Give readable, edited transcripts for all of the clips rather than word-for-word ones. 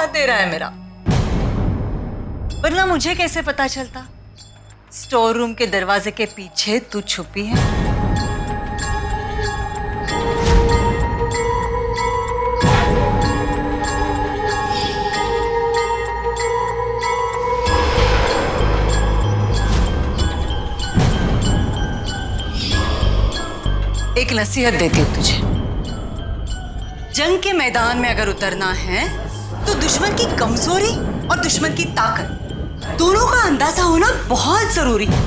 साथ दे रहा है मेरा, वरना मुझे कैसे पता चलता स्टोर रूम के दरवाजे के पीछे तू छुपी है। एक नसीहत देती हूँ तुझे, जंग के मैदान में अगर उतरना है तो दुश्मन की कमजोरी और दुश्मन की ताकत दोनों का अंदाजा होना बहुत जरूरी है,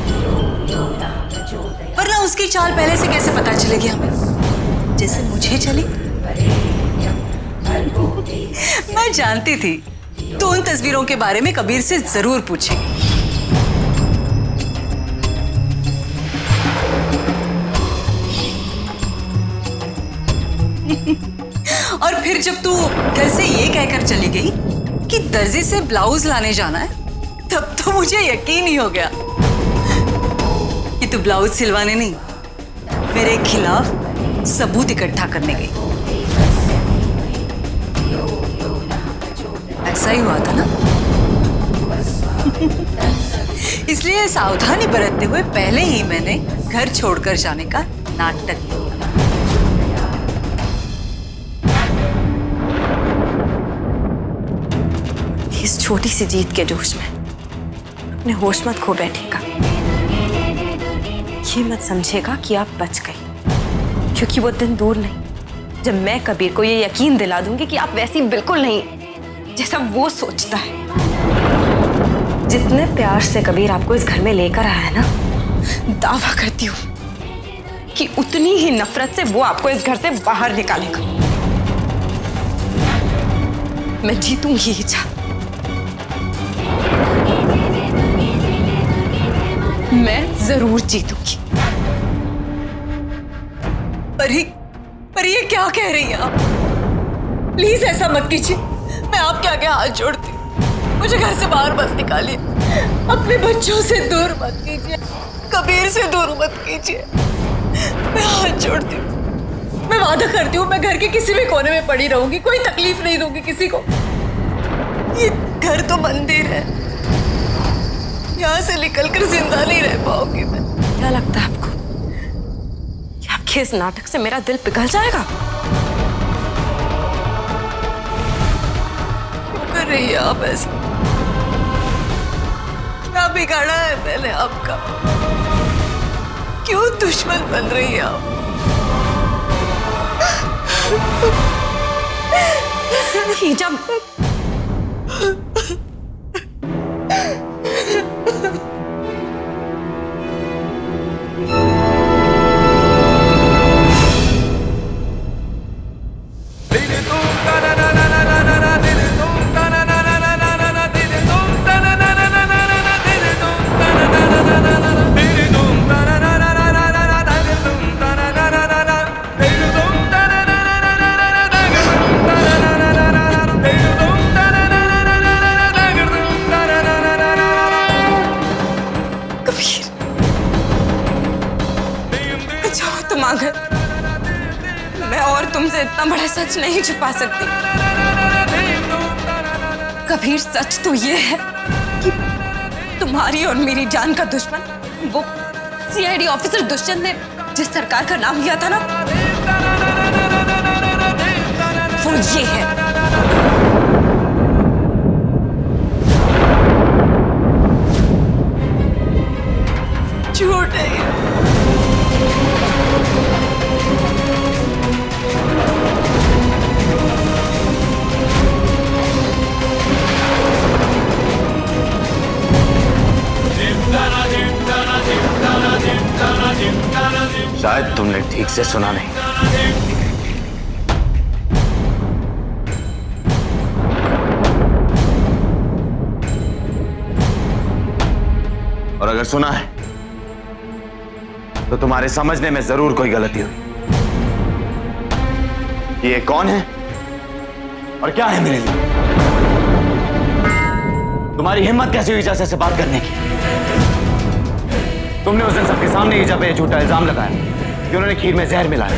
वरना उसकी चाल पहले से कैसे पता चलेगी हमें, जैसे मुझे चली। मैं जानती थी तो उन तस्वीरों के बारे में कबीर से जरूर पूछेगी। और फिर जब तू घर से ये कहकर चली गई कि दर्जी से ब्लाउज लाने जाना है, तब तो मुझे यकीन ही हो गया कि तू ब्लाउज सिलवाने नहीं, मेरे खिलाफ सबूत इकट्ठा करने गई। ऐसा ही हुआ था ना? इसलिए सावधानी बरतते हुए पहले ही मैंने घर छोड़कर जाने का नाटक किया। इस छोटी सी जीत के जोश में अपने होश मत खो बैठेगा। ये मत समझेगा कि आप बच गई, क्योंकि वो दिन दूर नहीं जब मैं कबीर को ये यकीन दिला दूंगी कि आप वैसी बिल्कुल नहीं जैसा वो सोचता है। जितने प्यार से कबीर आपको इस घर में लेकर आया है ना, दावा करती हूँ कि उतनी ही नफरत से वो आपको इस घर से बाहर निकालेगा। मैं जीतूंगी ही जा, मैं जरूर जीतूंगी। पर ये क्या कह रही है आप? प्लीज ऐसा मत कीजिए, मैं आपके आगे हाथ जोड़ती हूँ, मुझे घर से बाहर मत निकालिए, अपने बच्चों से दूर मत कीजिए, कबीर से दूर मत कीजिए, मैं हाथ जोड़ती हूँ। मैं वादा करती हूँ मैं घर के किसी भी कोने में पड़ी रहूंगी, कोई तकलीफ नहीं दूंगी किसी को। ये घर तो मंदिर है, यहाँ से निकलकर जिंदा नहीं रह पाऊंगी मैं। क्या लगता है आपको कि आपके इस नाटक से मेरा दिल पिघल जाएगा? क्यों कर रही है आप ऐसा? क्या बिगाड़ा है मैंने आपका? क्यों दुश्मन बन रही है आप? जब मैं और तुमसे इतना बड़ा सच नहीं छुपा सकती। कबीर, सच तो ये है कि तुम्हारी और मेरी जान का दुश्मन वो सीआईडी ऑफिसर दुष्यंत ने जिस सरकार का नाम लिया था ना, वो ये है। झूठ है। शायद तुमने ठीक से सुना नहीं। और अगर सुना है तो तुम्हारे समझने में जरूर कोई गलती हुई। ये कौन है और क्या है मेरे लिए? तुम्हारी हिम्मत कैसी हुई जैसे से बात करने की? तुमने उस दिन सबके सामने ही जब ये झूठा इल्जाम लगाया कि उन्होंने खीर में जहर मिलाया,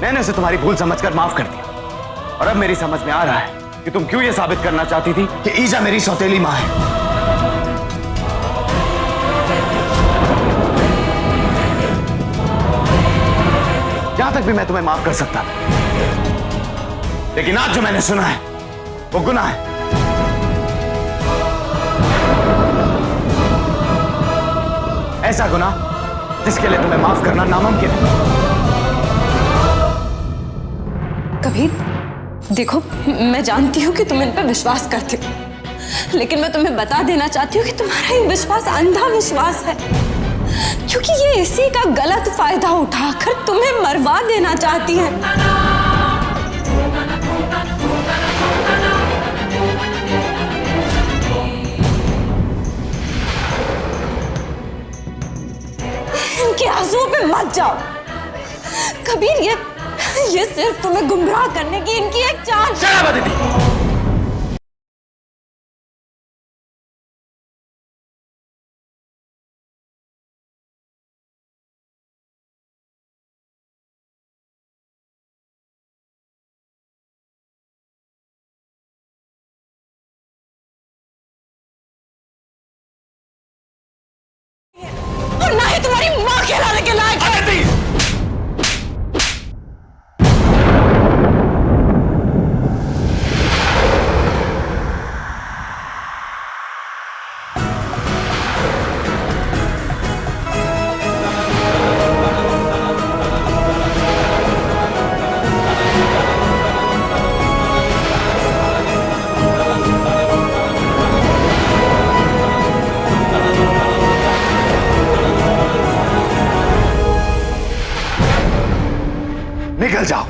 मैंने उसे तुम्हारी भूल समझकर माफ कर दिया। और अब मेरी समझ में आ रहा है कि तुम क्यों ये साबित करना चाहती थी कि ईजा मेरी सौतेली मां है। यहां तक भी मैं तुम्हें माफ कर सकता था, लेकिन आज जो मैंने सुना है वो गुनाह है। ऐसा गुनाह जिसके लिए तुम्हें माफ करना नामुमकिन है। कबीर, देखो, मैं जानती हूँ कि तुम इन पर विश्वास करते हो, लेकिन मैं तुम्हें बता देना चाहती हूँ कि तुम्हारा ये विश्वास अंधा विश्वास है, क्योंकि ये इसी का गलत फायदा उठाकर तुम्हें मरवा देना चाहती है। इनके आंसुओं पे मत जाओ कबीर, ये सिर्फ तुम्हें गुमराह करने की इनकी एक चाल। शराब अदिति। और ना ही तुम्हारी माँ कहलाने के लायक है। निकल जाओ।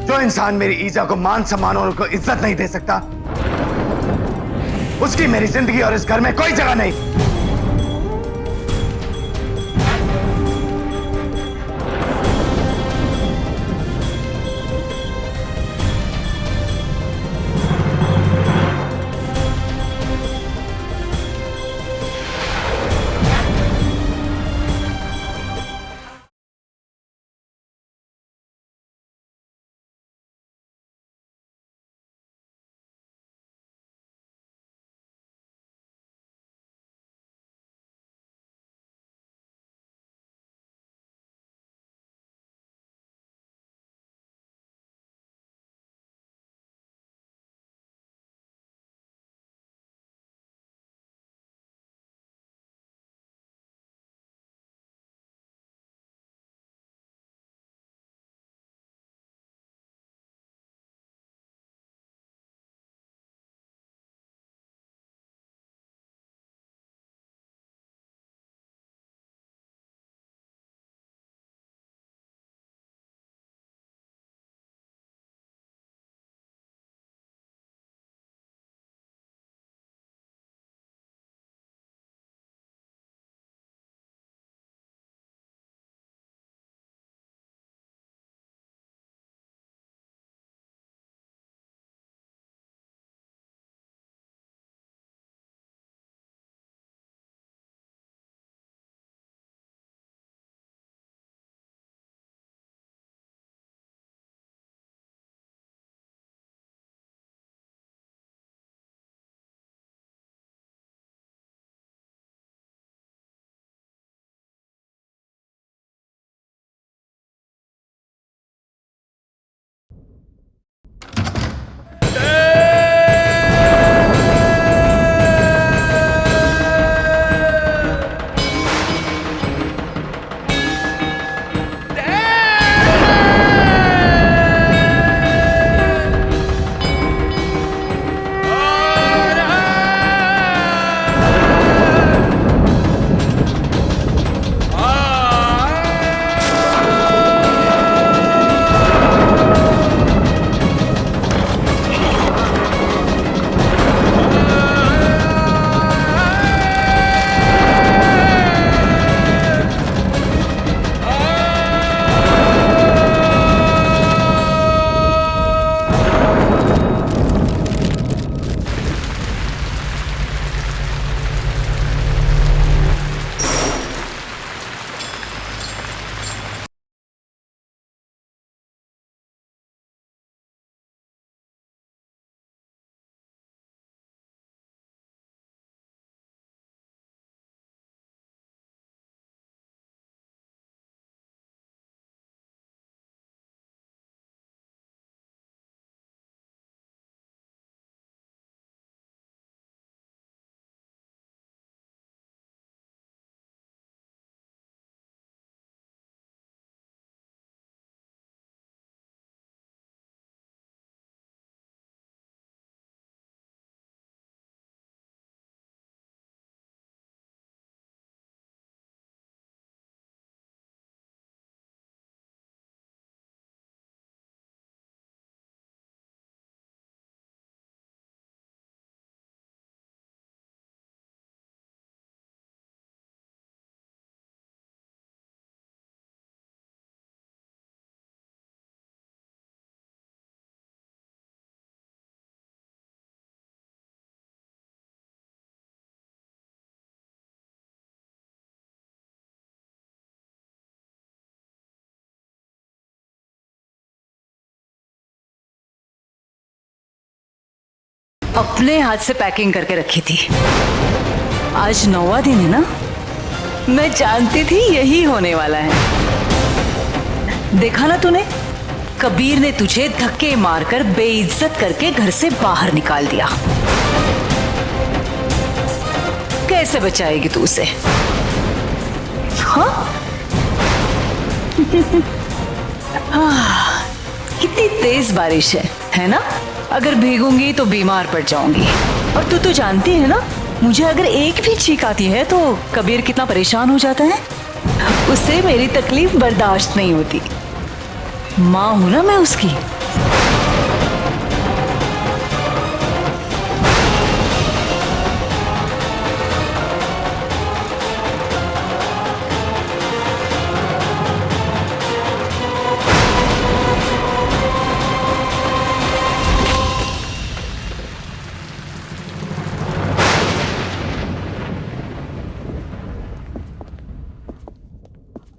जो इंसान मेरी ईजा को मान सम्मान और उनको इज्जत नहीं दे सकता, उसकी मेरी जिंदगी और इस घर में कोई जगह नहीं। अपने हाथ से पैकिंग करके रखी थी। आज 9वां दिन है ना, मैं जानती थी यही होने वाला है। देखा ना तूने, कबीर ने तुझे धक्के मारकर बेइज्जत करके घर से बाहर निकाल दिया। कैसे बचाएगी तू उसे? हाँ? कितनी तेज बारिश है ना? अगर भीगूंगी तो बीमार पड़ जाऊंगी। और तू तो जानती है ना, मुझे अगर एक भी छींक आती है तो कबीर कितना परेशान हो जाता है। उससे मेरी तकलीफ बर्दाश्त नहीं होती। माँ हूं ना मैं उसकी।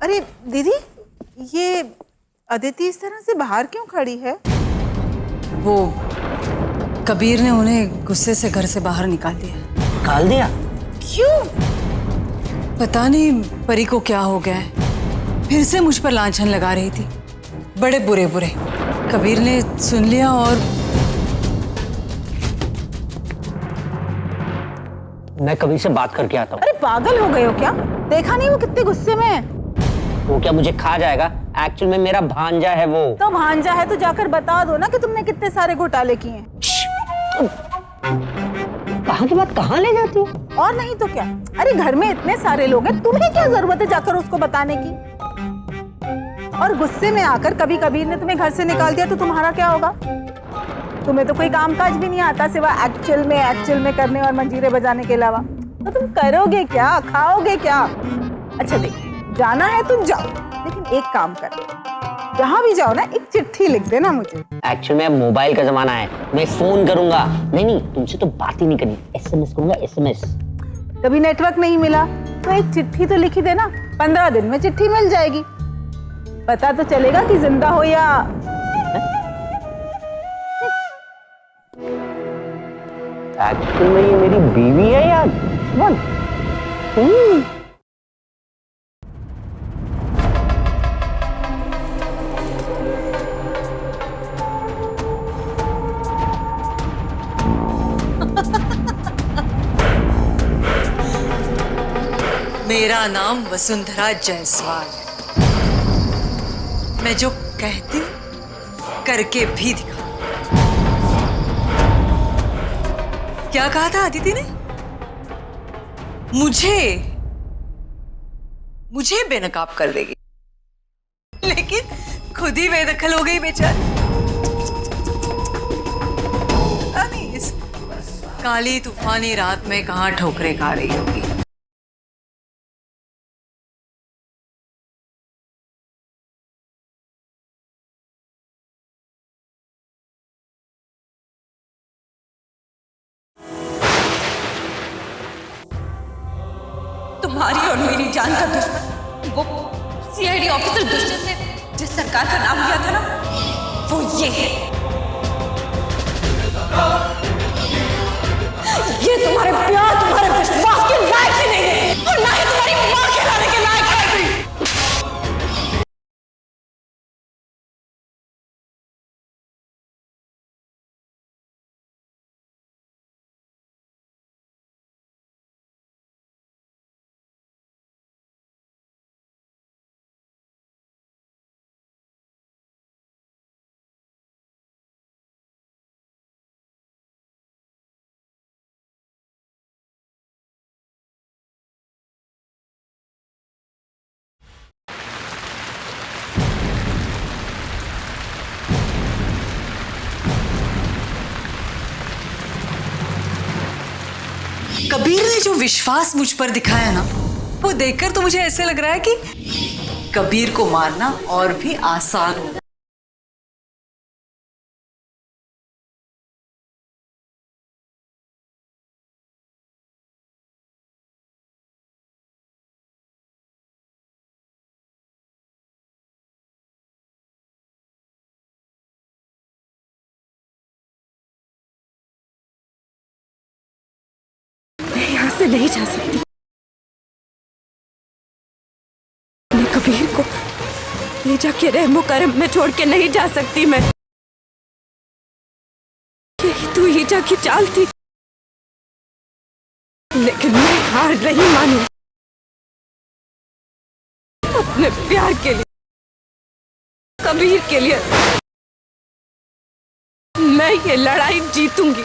अरे दीदी, ये अदिति इस तरह से बाहर क्यों खड़ी है? वो कबीर ने उन्हें गुस्से से घर से बाहर निकाल दिया। निकाल दिया? क्यों? पता नहीं परी को क्या हो गया है, फिर से मुझ पर लांछन लगा रही थी, बड़े बुरे बुरे। कबीर ने सुन लिया और मैं कबीर से बात करके आता हूँ। अरे पागल हो गए हो क्या? देखा नहीं वो कितने गुस्से में है? वो क्या मुझे खा जाएगा? एक्चुअल में मेरा भांजा है वो। तो भांजा है तो जाकर बता दो ना कि तुमने कितने सारे घोटाले किए हैं। कहाँ की बात कहाँ ले जाती हो? और नहीं तो क्या। अरे घर में इतने सारे लोग हैं, तुम्हें क्या जरूरत है जाकर उसको बताने की? और गुस्से में आकर कभी कबीर ने तुम्हें घर से निकाल दिया तो तुम्हारा क्या होगा? तुम्हें तो कोई काम काज भी नहीं आता सिवा एक्चुअल में करने और मंजीरे बजाने के अलावा। तो तुम करोगे क्या, खाओगे क्या? अच्छा देख, जाना है तुम जाओ, लेकिन एक काम कर, जहाँ भी जाओ ना एक चिट्ठी लिख देना मुझे। एक्चुअल में मोबाइल का जमाना है, मैं फोन करूंगा। नहीं, तुमसे तो बात ही नहीं करनी, SMS करूंगा, SMS। कभी नेटवर्क नहीं मिला तो एक चिट्ठी तो लिख ही देना, 15 दिन में चिट्ठी मिल जाएगी। पता तो चलेगा कि जिंदा हो या। एक्चुअल में ये मेरी बीवी है यार। मेरा नाम वसुंधरा जायसवाल है। मैं जो कहती हूँ करके भी दिखा। क्या कहा था अदिति ने? मुझे बेनकाब कर देगी, लेकिन खुद ही बेदखल हो गई बेचारी। पता नहीं इस काली तूफानी रात में कहाँ ठोकरें खा रही होगी। तुम्हारी और मेरी जान का दुश्मन वो CID ऑफिसर दुष्यंत ने जिस सरकार का नाम लिया था ना, वो ये है। ये तुम्हारे प्यार, तुम्हारे विश्वास के लायक ही नहीं है, और ना ही तुम्हारी मां खिलाने के लायक है। कबीर ने जो विश्वास मुझ पर दिखाया ना, वो देखकर तो मुझे ऐसे लग रहा है कि कबीर को मारना और भी आसान होगा। नहीं जा सकती। मैं कबीर को ईजा के रहमो करम में छोड़ के नहीं जा सकती। मैं यही तो ईजा की चाल थी, लेकिन मैं हार नहीं मानू। अपने प्यार के लिए, कबीर के लिए मैं ये लड़ाई जीतूंगी।